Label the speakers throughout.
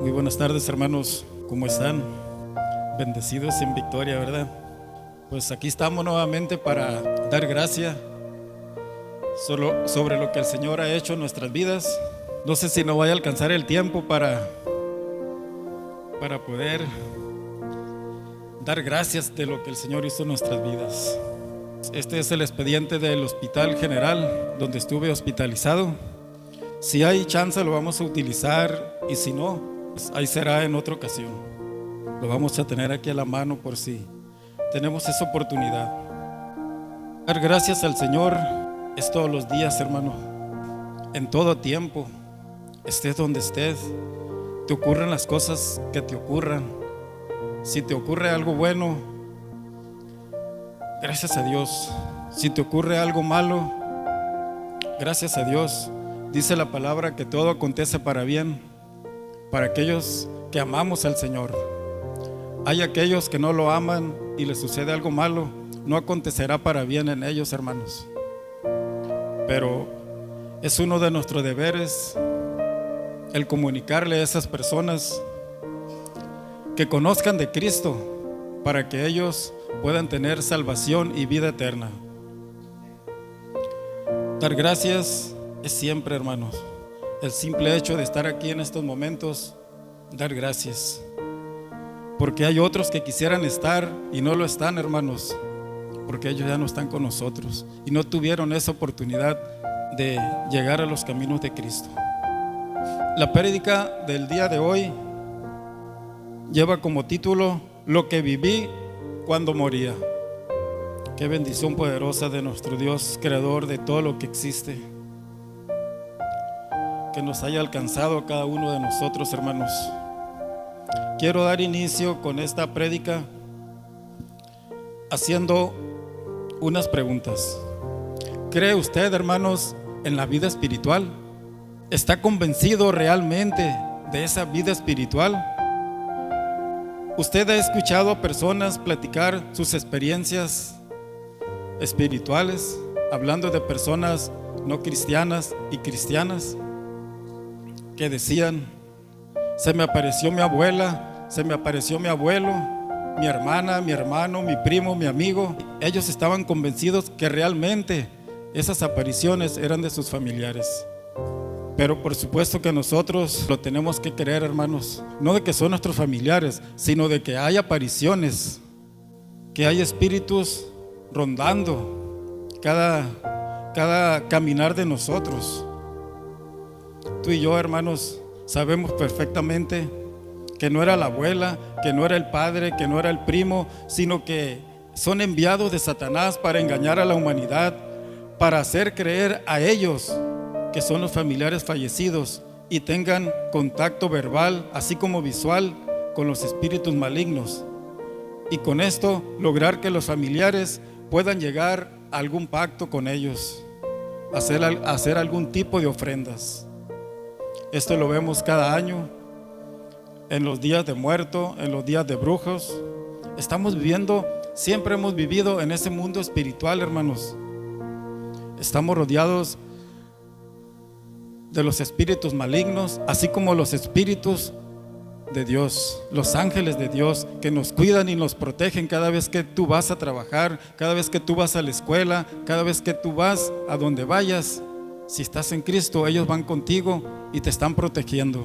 Speaker 1: Muy buenas tardes, hermanos, ¿cómo están? Bendecidos en victoria, ¿verdad? Pues aquí estamos nuevamente para dar gracia sobre lo que el Señor ha hecho en nuestras vidas. No sé si nos vaya a alcanzar el tiempo para poder dar gracias de lo que el Señor hizo en nuestras vidas. Este es el expediente del Hospital General donde estuve hospitalizado. Si hay chance lo vamos a utilizar, y si no, pues ahí será en otra ocasión. Lo vamos a tener aquí a la mano por si tenemos esa oportunidad. Dar gracias al Señor es todos los días, hermano, en todo tiempo, estés donde estés, te ocurren las cosas que te ocurran. Si te ocurre algo bueno, gracias a Dios. Si te ocurre algo malo, gracias a Dios. Dice la palabra que todo acontece para bien, para aquellos que amamos al Señor. Hay aquellos que no lo aman y les sucede algo malo, no acontecerá para bien en ellos, hermanos. Pero es uno de nuestros deberes el comunicarle a esas personas que conozcan de Cristo, para que ellos puedan tener salvación y vida eterna. Dar gracias es siempre, hermanos, el simple hecho de estar aquí en estos momentos, dar gracias. Porque hay otros que quisieran estar y no lo están, hermanos, porque ellos ya no están con nosotros y no tuvieron esa oportunidad de llegar a los caminos de Cristo. La prédica del día de hoy lleva como título: Lo que viví cuando moría. Qué bendición poderosa de nuestro Dios, creador de todo lo que existe, que nos haya alcanzado a cada uno de nosotros, hermanos. Quiero dar inicio con esta prédica haciendo unas preguntas. ¿Cree usted, hermanos, en la vida espiritual? ¿Está convencido realmente de esa vida espiritual? ¿Usted ha escuchado a personas platicar sus experiencias espirituales, hablando de personas no cristianas y cristianas, que decían: se me apareció mi abuela, se me apareció mi abuelo, mi hermana, mi hermano, mi primo, mi amigo? Ellos estaban convencidos que realmente esas apariciones eran de sus familiares. Pero por supuesto que nosotros lo tenemos que creer, hermanos, no de que son nuestros familiares, sino de que hay apariciones, que hay espíritus rondando cada caminar de nosotros. Tú y yo, hermanos, sabemos perfectamente que no era la abuela, que no era el padre, que no era el primo, sino que son enviados de Satanás para engañar a la humanidad, para hacer creer a ellos que son los familiares fallecidos y tengan contacto verbal, así como visual, con los espíritus malignos, y con esto lograr que los familiares puedan llegar a algún pacto con ellos, hacer algún tipo de ofrendas. Esto lo vemos cada año en los días de muerto, en los días de brujos. Estamos viviendo, siempre hemos vivido en ese mundo espiritual, hermanos. Estamos rodeados de los espíritus malignos, así como los espíritus de Dios, los ángeles de Dios, que nos cuidan y nos protegen cada vez que tú vas a trabajar, cada vez que tú vas a la escuela, cada vez que tú vas a donde vayas. Si estás en Cristo, ellos van contigo y te están protegiendo.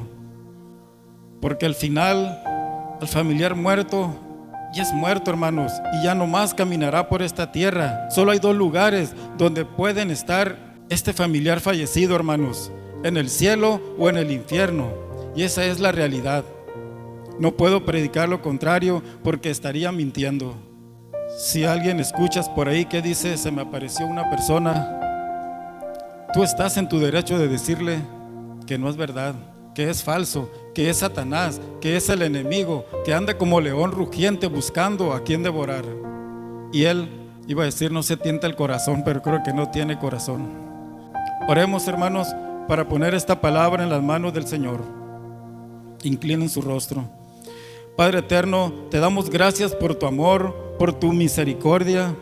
Speaker 1: Porque al final, el familiar muerto ya es muerto, hermanos, y ya no más caminará por esta tierra. Solo hay dos lugares donde pueden estar este familiar fallecido, hermanos: en el cielo o en el infierno. Y esa es la realidad. No puedo predicar lo contrario porque estaría mintiendo. Si alguien escuchas por ahí que dice: se me apareció una persona, tú estás en tu derecho de decirle que no es verdad, que es falso, que es Satanás, que es el enemigo, que anda como león rugiente buscando a quien devorar. Y él iba a decir: no se tienta el corazón, pero creo que no tiene corazón. Oremos, hermanos, para poner esta palabra en las manos del Señor. Inclinen su rostro. Padre eterno, te damos gracias por tu amor, por tu misericordia,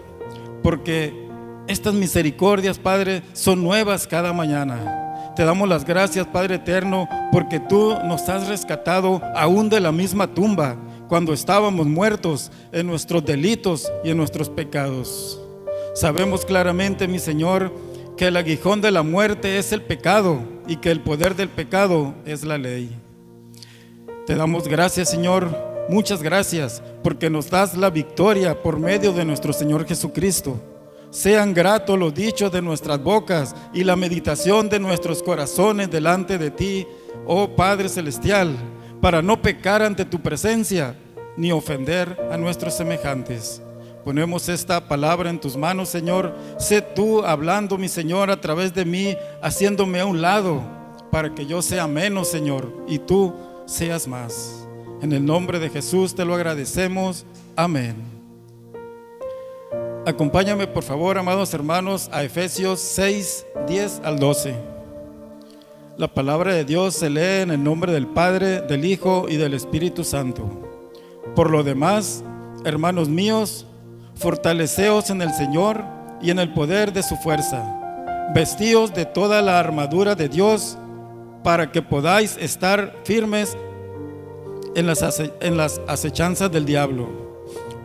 Speaker 1: porque estas misericordias, Padre, son nuevas cada mañana. Te damos las gracias, Padre eterno, porque tú nos has rescatado aún de la misma tumba, cuando estábamos muertos en nuestros delitos y en nuestros pecados. Sabemos claramente, mi Señor, que el aguijón de la muerte es el pecado y que el poder del pecado es la ley. Te damos gracias, Señor, muchas gracias, porque nos das la victoria por medio de nuestro Señor Jesucristo. Sean gratos los dichos de nuestras bocas y la meditación de nuestros corazones delante de ti, oh Padre Celestial, para no pecar ante tu presencia ni ofender a nuestros semejantes. Ponemos esta palabra en tus manos, Señor. Sé tú hablando, mi Señor, a través de mí, haciéndome a un lado, para que yo sea menos, Señor, y tú seas más. En el nombre de Jesús te lo agradecemos. Amén. Acompáñame, por favor, amados hermanos, a Efesios 6, 10 al 12. La palabra de Dios se lee en el nombre del Padre, del Hijo y del Espíritu Santo. Por lo demás, hermanos míos, fortaleceos en el Señor y en el poder de su fuerza. Vestíos de toda la armadura de Dios, para que podáis estar firmes en las acechanzas del diablo.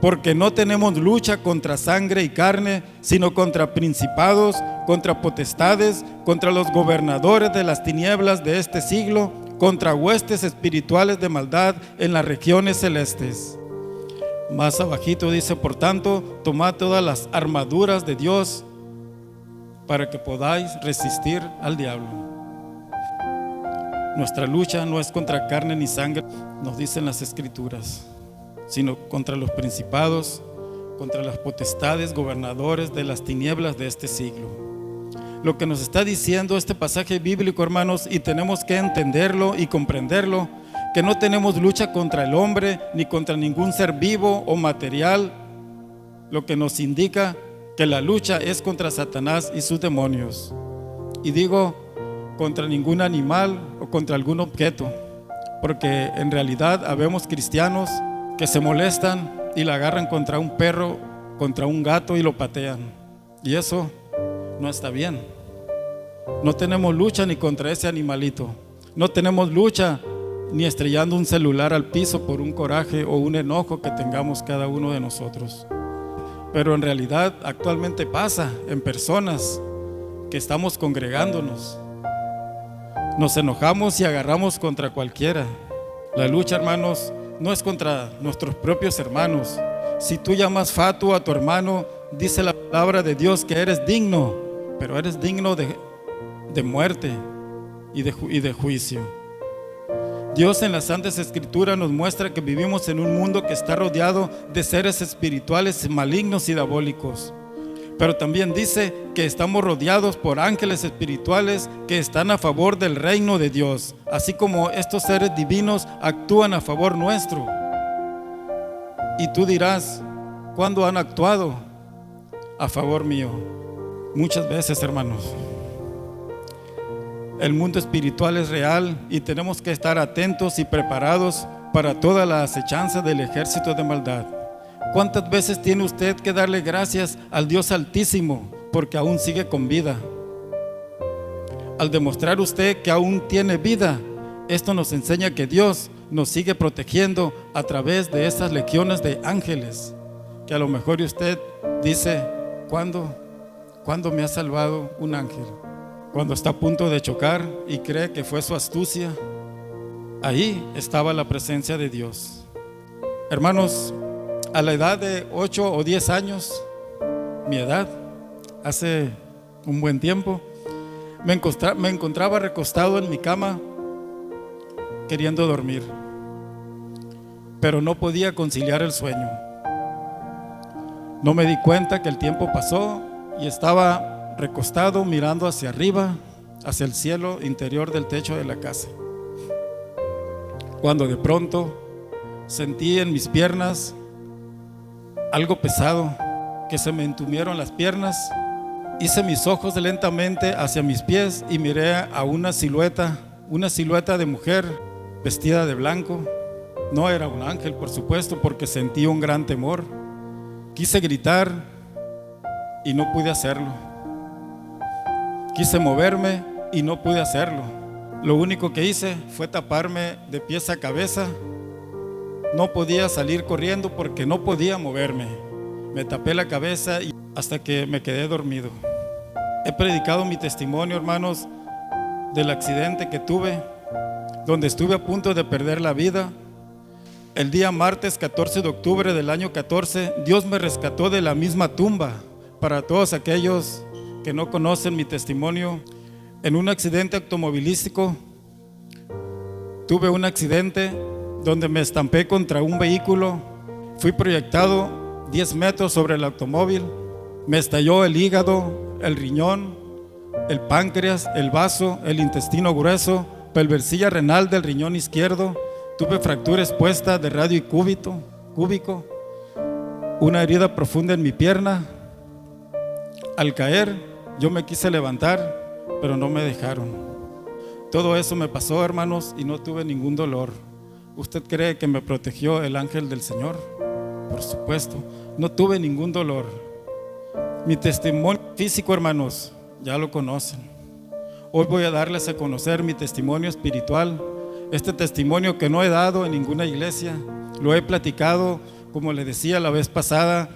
Speaker 1: Porque no tenemos lucha contra sangre y carne, sino contra principados, contra potestades, contra los gobernadores de las tinieblas de este siglo, contra huestes espirituales de maldad en las regiones celestes. Más abajito dice: por tanto, tomad todas las armaduras de Dios para que podáis resistir al diablo. Nuestra lucha no es contra carne ni sangre, nos dicen las Escrituras, sino contra los principados, contra las potestades, gobernadores de las tinieblas de este siglo. Lo que nos está diciendo este pasaje bíblico, hermanos, y tenemos que entenderlo y comprenderlo, que no tenemos lucha contra el hombre ni contra ningún ser vivo o material, lo que nos indica que la lucha es contra Satanás y sus demonios. Y digo, contra ningún animal o contra algún objeto, porque en realidad habemos cristianos que se molestan y la agarran contra un perro, contra un gato y lo patean, y eso no está bien. No tenemos lucha ni contra ese animalito, no tenemos lucha ni estrellando un celular al piso por un coraje o un enojo que tengamos cada uno de nosotros. Pero en realidad actualmente pasa en personas que estamos congregándonos, nos enojamos y agarramos contra cualquiera. La lucha, hermanos, no es contra nuestros propios hermanos. Si tú llamas fatuo a tu hermano, dice la palabra de Dios que eres digno, pero eres digno de muerte y de juicio. Dios en las Santas Escrituras nos muestra que vivimos en un mundo que está rodeado de seres espirituales malignos y diabólicos. Pero también dice que estamos rodeados por ángeles espirituales que están a favor del reino de Dios, así como estos seres divinos actúan a favor nuestro. Y tú dirás, ¿cuándo han actuado a favor mío? Muchas veces, hermanos. El mundo espiritual es real y tenemos que estar atentos y preparados para toda la acechanza del ejército de maldad. ¿Cuántas veces tiene usted que darle gracias al Dios Altísimo porque aún sigue con vida? Al demostrar usted que aún tiene vida, esto nos enseña que Dios nos sigue protegiendo a través de esas legiones de ángeles, que a lo mejor usted dice, ¿cuándo me ha salvado un ángel? Cuando está a punto de chocar y cree que fue su astucia, ahí estaba la presencia de Dios. Hermanos, a la edad de 8 o 10 años, mi edad, hace un buen tiempo, me encontraba recostado en mi cama queriendo dormir, pero no podía conciliar el sueño. No me di cuenta que el tiempo pasó y estaba recostado mirando hacia arriba, hacia el cielo interior del techo de la casa, cuando de pronto sentí en mis piernas algo pesado, que se me entumieron las piernas. Hice mis ojos lentamente hacia mis pies y miré a una silueta de mujer vestida de blanco. No era un ángel, por supuesto, porque sentí un gran temor. Quise gritar y no pude hacerlo. Quise moverme y no pude hacerlo. Lo único que hice fue taparme de pies a cabeza. No podía salir corriendo porque no podía moverme. Me tapé la cabeza y hasta que me quedé dormido. He predicado mi testimonio, hermanos, del accidente que tuve, donde estuve a punto de perder la vida. El día martes 14 de octubre del año 14, Dios me rescató de la misma tumba. Para todos aquellos que no conocen mi testimonio, en un accidente automovilístico, tuve un accidente donde me estampé contra un vehículo. Fui proyectado 10 metros sobre el automóvil. Me estalló el hígado, el riñón, el páncreas, el vaso, el intestino grueso, pelversilla renal del riñón izquierdo. Tuve fractura expuesta de radio y cúbico, una herida profunda en mi pierna. Al caer, yo me quise levantar, pero no me dejaron. Todo eso me pasó, hermanos, y no tuve ningún dolor. ¿Usted cree que me protegió el ángel del Señor? Por supuesto, no tuve ningún dolor. Mi testimonio físico, hermanos, ya lo conocen. Hoy voy a darles a conocer mi testimonio espiritual. Este testimonio que no he dado en ninguna iglesia, lo he platicado, como les decía la vez pasada,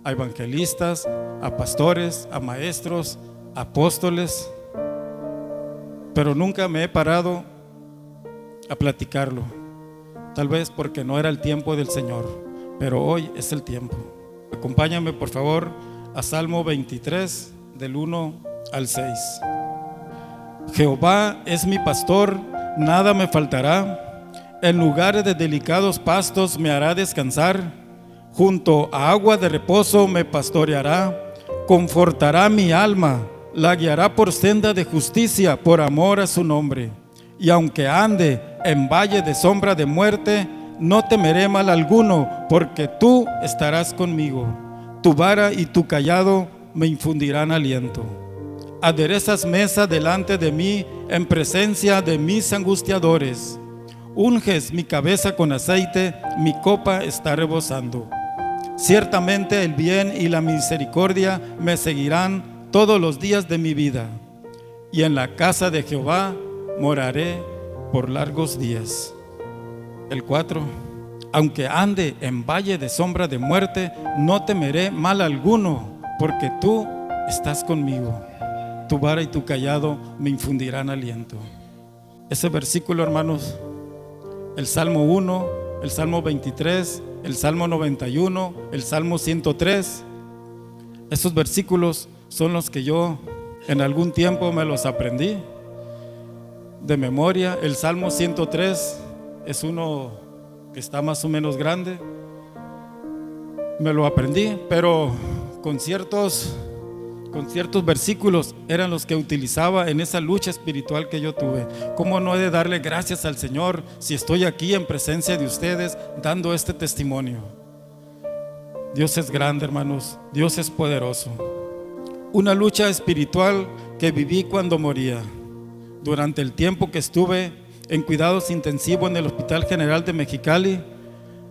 Speaker 1: a evangelistas, a pastores, a maestros, a apóstoles, pero nunca me he parado a platicarlo. Tal vez porque no era el tiempo del Señor, pero hoy es el tiempo. Acompáñame por favor a Salmo 23 del 1 al 6. Jehová es mi pastor, nada me faltará. En lugares de delicados pastos me hará descansar. Junto a agua de reposo me pastoreará. Confortará mi alma, la guiará por senda de justicia por amor a su nombre. Y aunque ande en valle de sombra de muerte, no temeré mal alguno, porque tú estarás conmigo. Tu vara y tu cayado me infundirán aliento. Aderezas mesa delante de mí en presencia de mis angustiadores. Unges mi cabeza con aceite, mi copa está rebosando. Ciertamente el bien y la misericordia me seguirán todos los días de mi vida, y en la casa de Jehová moraré por largos días. El 4. Aunque ande en valle de sombra de muerte, no temeré mal alguno, porque tú estás conmigo. Tu vara y tu cayado me infundirán aliento. Ese versículo, hermanos, el Salmo 1, el Salmo 23, el Salmo 91, el Salmo 103, esos versículos son los que yo en algún tiempo me los aprendí de memoria. El Salmo 103 es uno que está más o menos grande. Me lo aprendí, pero con ciertos versículos eran los que utilizaba en esa lucha espiritual que yo tuve. ¿Cómo no he de darle gracias al Señor si estoy aquí en presencia de ustedes dando este testimonio? Dios es grande, hermanos. Dios es poderoso. Una lucha espiritual que viví cuando moría. Durante el tiempo que estuve en cuidados intensivos en el Hospital General de Mexicali,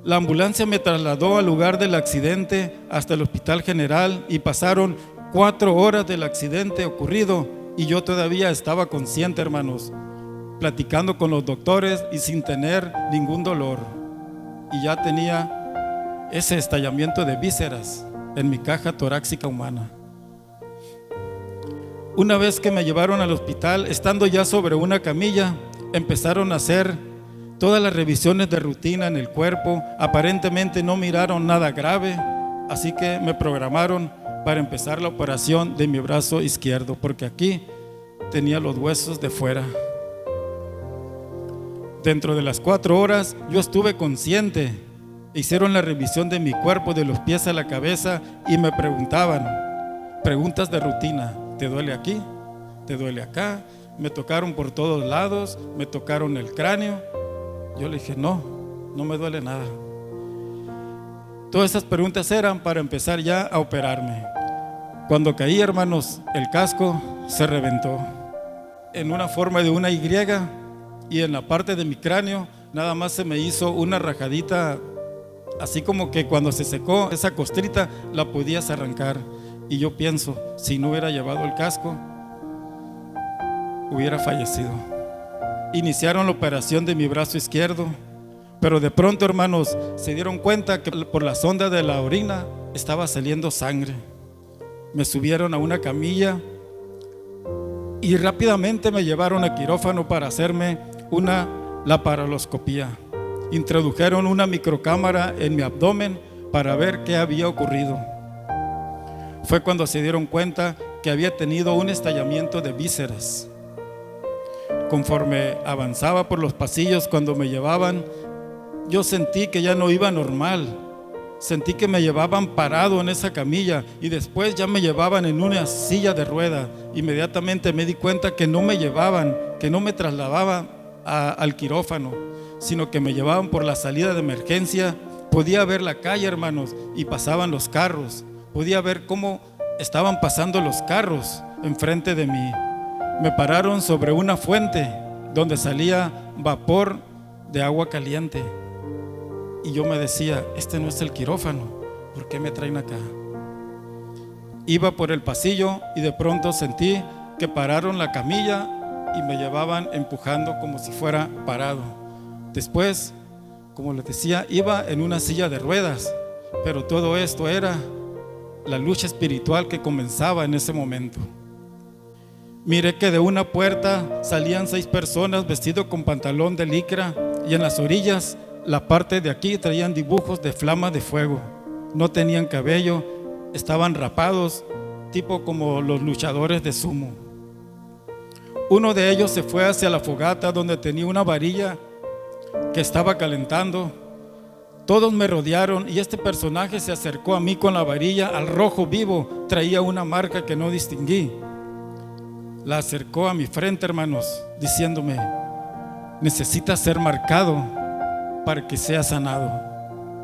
Speaker 1: la ambulancia me trasladó al lugar del accidente hasta el Hospital General y pasaron 4 horas del accidente ocurrido y yo todavía estaba consciente, hermanos, platicando con los doctores y sin tener ningún dolor. Y ya tenía ese estallamiento de vísceras en mi caja torácica humana. Una vez que me llevaron al hospital, estando ya sobre una camilla, empezaron a hacer todas las revisiones de rutina en el cuerpo. Aparentemente no miraron nada grave, así que me programaron para empezar la operación de mi brazo izquierdo, porque aquí tenía los huesos de fuera. Dentro de las 4 horas yo estuve consciente. Hicieron la revisión de mi cuerpo de los pies a la cabeza y me preguntaban preguntas de rutina: ¿te duele aquí? ¿Te duele acá? Me tocaron por todos lados, me tocaron el cráneo. Yo le dije, no me duele nada. Todas esas preguntas eran para empezar ya a operarme. Cuando caí, hermanos, el casco se reventó en una forma de una Y, y en la parte de mi cráneo nada más se me hizo una rajadita, así como que cuando se secó esa costrita la podías arrancar. Y yo pienso, si no hubiera llevado el casco, hubiera fallecido. Iniciaron la operación de mi brazo izquierdo, pero de pronto, hermanos, se dieron cuenta que por la sonda de la orina estaba saliendo sangre. Me subieron a una camilla y rápidamente me llevaron a quirófano para hacerme una laparoscopía. Introdujeron una microcámara en mi abdomen para ver qué había ocurrido. Fue cuando se dieron cuenta que había tenido un estallamiento de vísceras. Conforme avanzaba por los pasillos, cuando me llevaban, yo sentí que ya no iba normal. Sentí que me llevaban parado en esa camilla y después ya me llevaban en una silla de rueda. Inmediatamente me di cuenta que no me llevaban, que no me trasladaban al quirófano, sino que me llevaban por la salida de emergencia. Podía ver la calle, hermanos, y pasaban los carros. Podía ver cómo estaban pasando los carros enfrente de mí. Me pararon sobre una fuente donde salía vapor de agua caliente. Y yo me decía, este no es el quirófano, ¿por qué me traen acá? Iba por el pasillo y de pronto sentí que pararon la camilla y me llevaban empujando como si fuera parado. Después, como les decía, iba en una silla de ruedas, pero todo esto era la lucha espiritual que comenzaba en ese momento. Miré que de una puerta salían 6 personas vestidos con pantalón de licra y en las orillas, la parte de aquí, traían dibujos de flama de fuego. No tenían cabello, estaban rapados, tipo como los luchadores de sumo. Uno de ellos se fue hacia la fogata donde tenía una varilla que estaba calentando. Todos me rodearon y este personaje se acercó a mí con la varilla al rojo vivo. Traía una marca que no distinguí. La acercó a mi frente, hermanos, diciéndome: necesitas ser marcado para que seas sanado.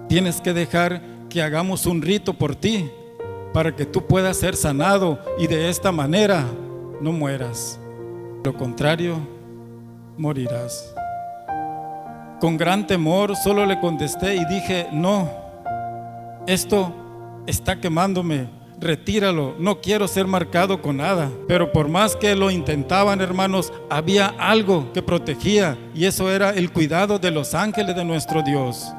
Speaker 1: Tienes que dejar que hagamos un rito por ti para que tú puedas ser sanado y de esta manera no mueras. De lo contrario, morirás. Con gran temor solo le contesté y dije: no, esto está quemándome, retíralo, no quiero ser marcado con nada. Pero por más que lo intentaban, hermanos, había algo que protegía, y eso era el cuidado de los ángeles de nuestro Dios.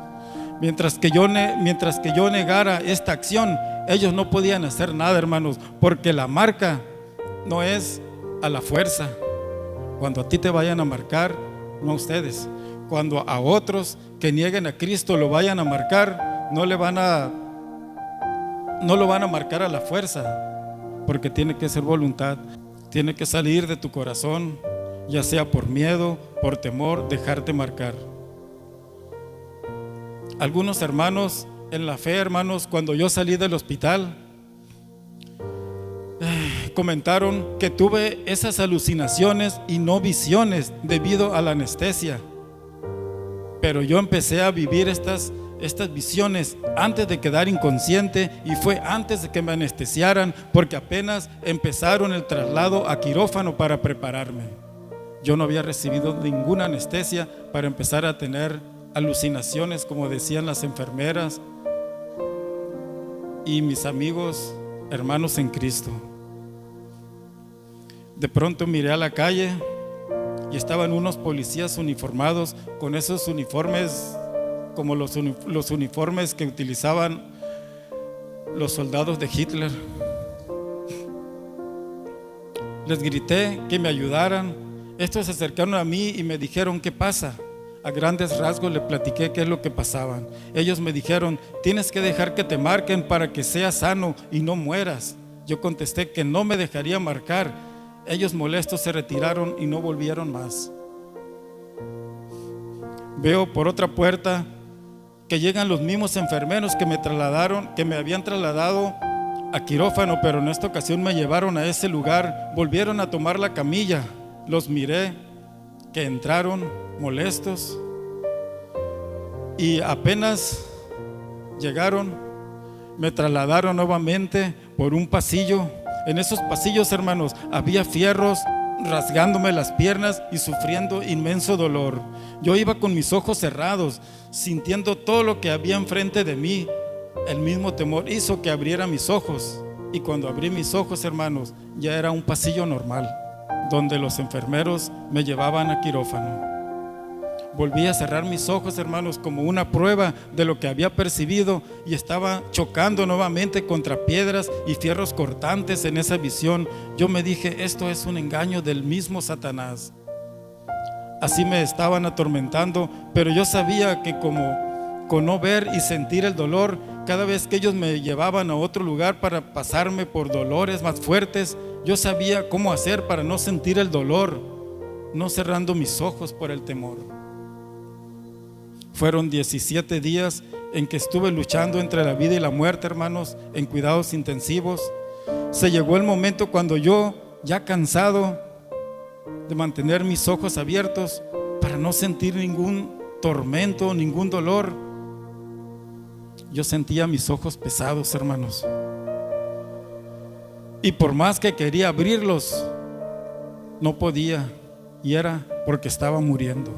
Speaker 1: Mientras que yo negara esta acción, ellos no podían hacer nada, hermanos, porque la marca no es a la fuerza. Cuando a ti te vayan a marcar, no a ustedes. Cuando a otros que nieguen a Cristo lo vayan a marcar, no lo van a marcar a la fuerza, porque tiene que ser voluntad, tiene que salir de tu corazón, ya sea por miedo, por temor, dejarte marcar. Algunos hermanos en la fe, hermanos, cuando yo salí del hospital, comentaron que tuve esas alucinaciones y no visiones debido a la anestesia. Pero yo empecé a vivir estas visiones antes de quedar inconsciente, y fue antes de que me anestesiaran, porque apenas empezaron el traslado a quirófano para prepararme. Yo no había recibido ninguna anestesia para empezar a tener alucinaciones, como decían las enfermeras y mis amigos, hermanos en Cristo. De pronto miré a la calle y estaban unos policías uniformados con esos uniformes como los uniformes que utilizaban los soldados de Hitler. Les grité que me ayudaran. Estos se acercaron a mí y me dijeron: ¿qué pasa? A grandes rasgos le platiqué qué es lo que pasaba. Ellos me dijeron: tienes que dejar que te marquen para que seas sano y no mueras. Yo contesté que no me dejaría marcar. Ellos molestos se retiraron y no volvieron más. Veo por otra puerta que llegan los mismos enfermeros que me habían trasladado a quirófano, pero en esta ocasión me llevaron a ese lugar. Volvieron a tomar la camilla. Los miré que entraron molestos y apenas llegaron, me trasladaron nuevamente por un pasillo. En esos pasillos, hermanos, había fierros rasgándome las piernas y sufriendo inmenso dolor. Yo iba con mis ojos cerrados, sintiendo todo lo que había enfrente de mí. El mismo temor hizo que abriera mis ojos, y cuando abrí mis ojos, hermanos, ya era un pasillo normal. donde los enfermeros me llevaban a quirófano. Volví a cerrar mis ojos, hermanos, como una prueba de lo que había percibido, y estaba chocando nuevamente contra piedras y fierros cortantes en esa visión. Yo me dije, esto es un engaño del mismo Satanás. Así me estaban atormentando, pero yo sabía que como con no ver y sentir el dolor, cada vez que ellos me llevaban a otro lugar para pasarme por dolores más fuertes, yo sabía cómo hacer para no sentir el dolor, no cerrando mis ojos por el temor. Fueron 17 días en que estuve luchando entre la vida y la muerte, hermanos, en cuidados intensivos. Se llegó el momento cuando yo, ya cansado de mantener mis ojos abiertos para no sentir ningún tormento, ningún dolor, yo sentía mis ojos pesados, hermanos. Y por más que quería abrirlos, no podía, y era porque estaba muriendo.